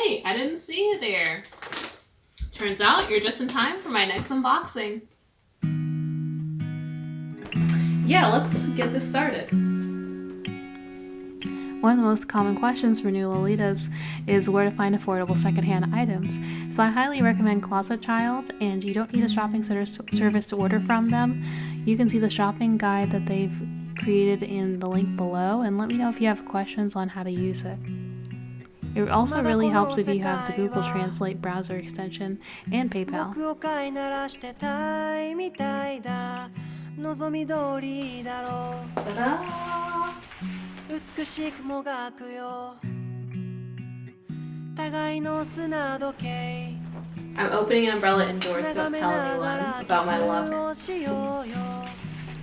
Hey, I didn't see you there. Turns out you're just in time for my next unboxing. Yeah, let's get this started. One of the most common questions for new Lolitas is where to find affordable secondhand items. So I highly recommend Closetchild, and you don't need a shopping service to order from them. You can see the shopping guide that they've created in the link below, and let me know if you have questions on how to use it. It also really helps if you have the Google Translate browser extension and PayPal. Ta-da! I'm opening an umbrella indoors, so don't tell anyone about my luck.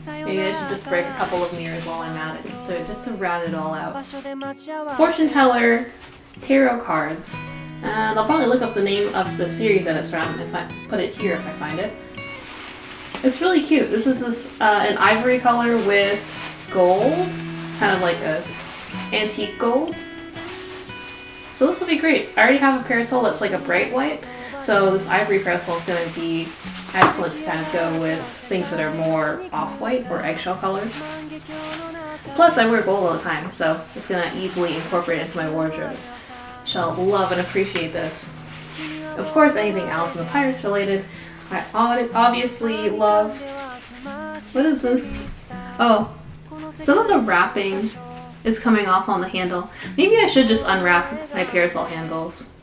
Maybe I should just break a couple of mirrors while I'm at it, just to round it all out. Fortune teller, tarot cards, and I'll probably look up the name of the series that it's from if I put it here if I find it. It's really cute. This is an ivory color with gold, kind of like a antique gold. So this will be great. I already have a parasol that's like a bright white, so this ivory parasol is going to be excellent to kind of go with things that are more off-white or eggshell colored. Plus I wear gold all the time, so it's going to easily incorporate into my wardrobe. Shall love and appreciate this. Of course, anything else in the Pirates related, I obviously love. What is this? Oh, some of the wrapping is coming off on the handle. Maybe I should just unwrap my parasol handles.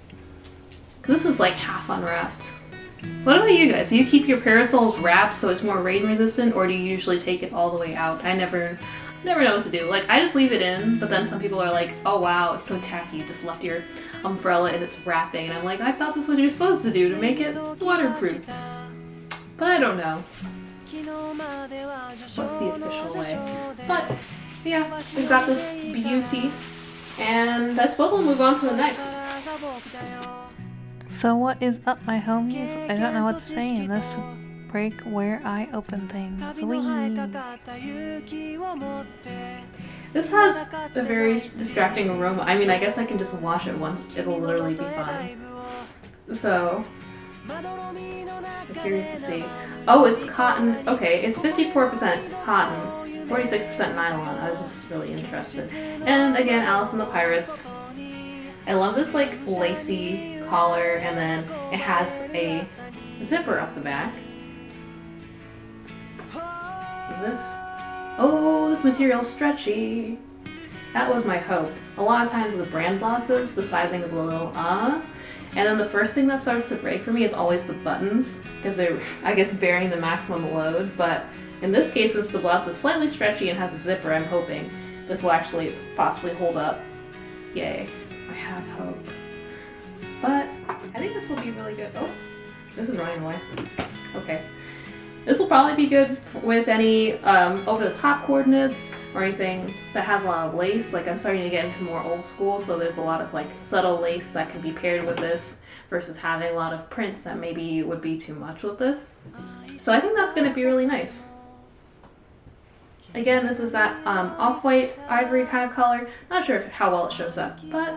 This is like half unwrapped. What about you guys? Do you keep your parasols wrapped so it's more rain resistant, or do you usually take it all the way out? I never know what to do. Like, I just leave it in, but then some people are like, oh wow, it's so tacky, you just left your umbrella in its wrapping. And I'm like, I thought this was what you're supposed to do to make it waterproof. But I don't know what's the official way. But yeah, we've got this beauty, and I suppose we'll move on to the next. So what is up, my homies? I don't know what to say in this break where I open things. Whee! This has a very distracting aroma. I mean, I guess I can just wash it once. It'll literally be fine. So, I'm curious to see. Oh, it's cotton. Okay, it's 54% cotton, 46% nylon. I was just really interested. And again, Alice and the Pirates. I love this like lacy collar, and then it has a zipper up the back. Is this? Oh, this material's stretchy. That was my hope. A lot of times with brand blouses, the sizing is a little and then the first thing that starts to break for me is always the buttons, because they're, I guess, bearing the maximum load. But in this case, since the blouse is slightly stretchy and has a zipper, I'm hoping this will actually possibly hold up. Yay. I have hope. But I think this will be really good. Oh, this is running away. Okay. This will probably be good with any over-the-top coordinates or anything that has a lot of lace. Like, I'm starting to get into more old school, so there's a lot of like subtle lace that can be paired with this versus having a lot of prints that maybe would be too much with this. So I think that's going to be really nice. Again, this is that off-white ivory kind of color. Not sure how well it shows up, but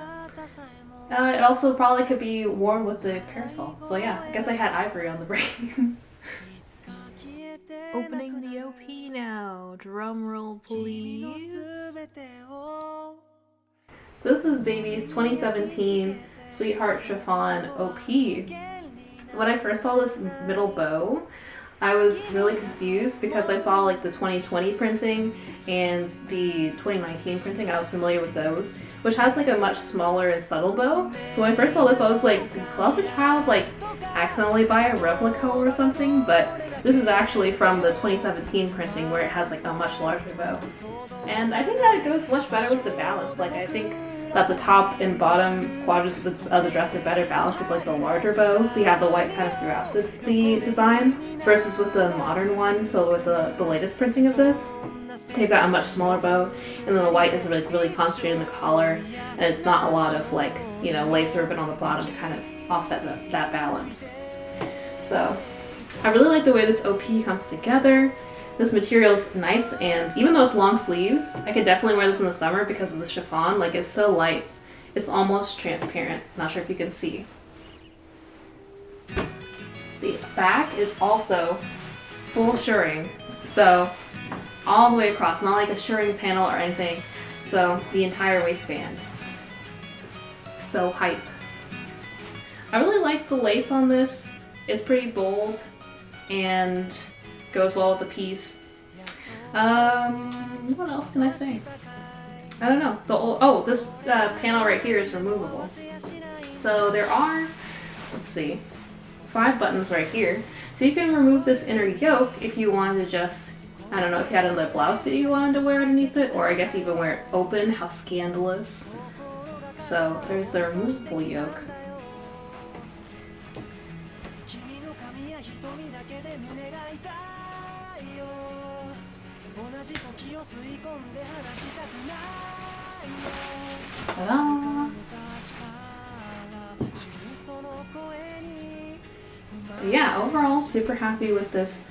it also probably could be worn with the parasol. So yeah, I guess I had ivory on the brain. Opening the OP now. Drum roll, please. So this is Baby's 2017 Sweetheart Chiffon OP. When I first saw this middle bow, I was really confused because I saw like the 2020 printing and the 2019 printing. I was familiar with those, which has like a much smaller and subtle bow. So when I first saw this, I was like, did Closetchild like accidentally buy a replica or something? But this is actually from the 2017 printing where it has like a much larger bow. And I think that it goes much better with the balance. Like, I think that the top and bottom quadrants of the dress are better balanced with like the larger bow, so you have the white kind of throughout the design, versus with the modern one. So with the latest printing of this, they've got a much smaller bow, and then the white is really concentrated in the collar, and it's not a lot of like, you know, lace ribbon on the bottom to kind of offset that balance. So I really like the way this OP comes together. This material's nice, and even though it's long sleeves, I could definitely wear this in the summer because of the chiffon. Like, it's so light It's almost transparent. Not sure if you can see. The back is also full shirring, so all the way across, not like a shirring panel or anything. So the entire waistband. So hype. I really like the lace on this. It's pretty bold and goes well with the piece. What else can I say? I don't know. This panel right here is removable. So there are, let's see, 5 buttons right here. So you can remove this inner yoke if you wanted to just, I don't know, if you had a blouse that you wanted to wear underneath it, or I guess even wear it open. How scandalous. So there's the removable yoke. Ta-da! Yeah, overall super happy with this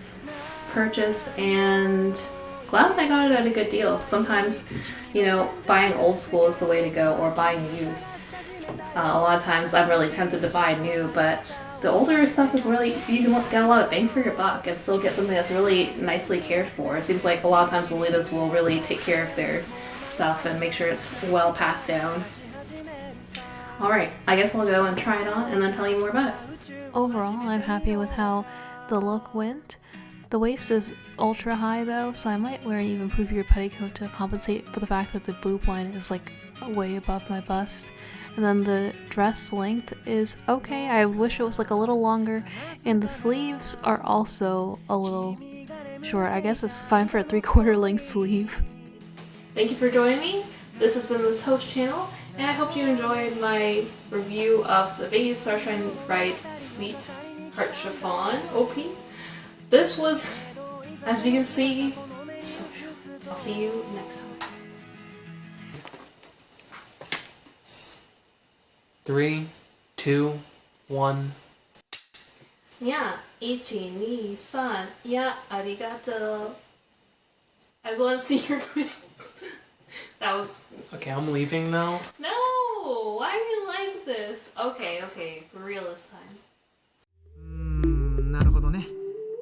purchase and glad that I got it at a good deal. Sometimes, you know, buying old school is the way to go, or buying used. A lot of times I'm really tempted to buy new, but the older stuff is really, you can get a lot of bang for your buck and still get something that's really nicely cared for. It seems like a lot of times Lolitas will really take care of their stuff and make sure it's well passed down. Alright, I guess I'll go and try it on and then tell you more about it. Overall, I'm happy with how the look went. The waist is ultra high though, so I might wear an even poopier petticoat to compensate for the fact that the boob line is like way above my bust. And then the dress length is okay. I wish it was like a little longer, and the sleeves are also a little short. I guess it's fine for a 3/4 length sleeve. Thank you for joining me. This has been the Toast channel, and I hope you enjoyed my review of the Baby Starshine Bright Sweet Heart Chiffon OP. This was, as you can see, so good. So I'll see you next time. 3, 2, 1. Yeah, 1, 2, 3. Yeah, arigato. I just want to see your face. That was... Okay, I'm leaving now. No! Why do you like this? Okay, for real this time. なるほどね。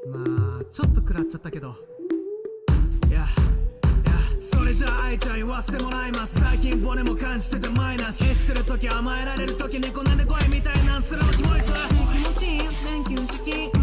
まあちょっと食らっちゃったけど。いや、それじゃあ愛ちゃん言わせてもらいます。最近骨も感じててマイナス。エッするとき甘えられるとき猫なんで声みたいなんするのキモいさ。気持ちいいよ、電球式。